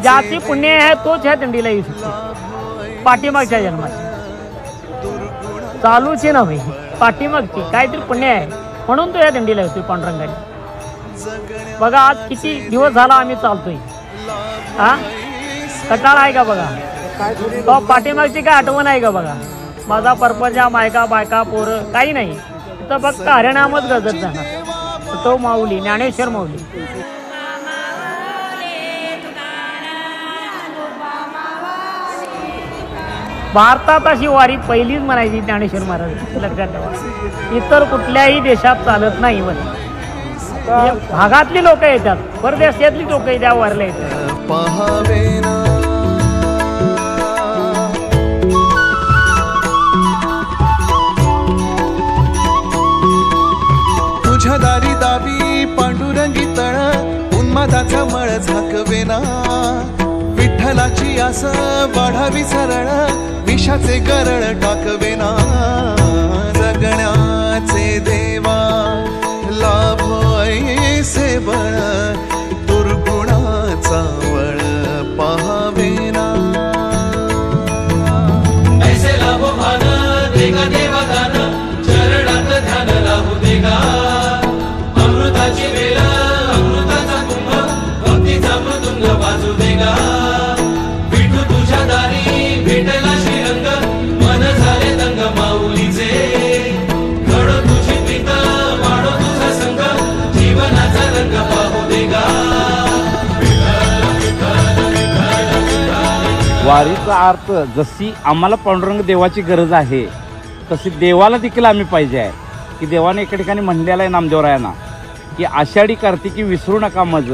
ज्याची पुण्य आहे तोच ह्या दिंडीला येऊ शकतो। पाठीमागच्या जन्मात चालूची नव्हे, पाठीमागची काहीतरी पुण्य आहे म्हणून तो या दिंडीला येतोय पांडुरंगाने। बघा आज किती दिवस झाला आम्ही चालतोय, हा कटाळा आहे का बघा, पाठीमागची काय आठवण आहे का बघा। माझा परपंचा मायका बायका पोरं काही नाही, तर फक्त हरिनामच गजत जाणार। तो माऊली ज्ञानेश्वर माऊली। भारतात अशी वारी पहिलीच म्हणायची ज्ञानेश्वर महाराज, लक्षात ठेवा। इतर कुठल्याही देशात चालत नाही म्हणजे भागातली लोक येतात, परदेशातली लोक त्या वारल्या येतात। तुझ्या दारी दावी पांडुरंगी तळ, उन्मादाचा मळ झाकवेना। विठ्ठलाची आस वाढावी सरळ, विषाचे गरळ टाकवेना। जगण्याचे देवा लाभो ऐसे बळ, दुर्गुणाचा वळ पाहावेना। ऐसे लाभो भान देगा देवा दान, चरणात ध्यान लाभू देगा। अमृताची वेळ अमृताचा कुंभ, भक्तीचा मृदुंग वाजू देगा। विठू तुझ्या दारी भेटला श्रीरंग, मन झाले दंग माऊलीचे। घडो तुझी प्रीत वाढो तुझा संग, जीवनाचा रंग पाहू देगा। वारीचा अर्थ जशी आम्हाला पांडुरंग देवाची गरज आहे, तशी देवाला देखील आम्ही पाहिजे आहे। की देवाने एका ठिकाणी म्हणलेलं आहे नामदेवरायांना की आषाढी कार्तिकी विसरू नका मज,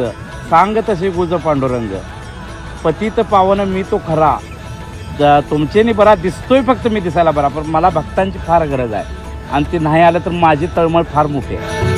सांग तसे गुज पांडुरंग। पतित पावन मी तो खरा, तुमचेनी बरा दिसतोय फक्त मी दिसायला बरा, पण मला भक्तांची फार गरज आहे आणि ते नाही आलं तर माझी तळमळ फार मोठी आहे।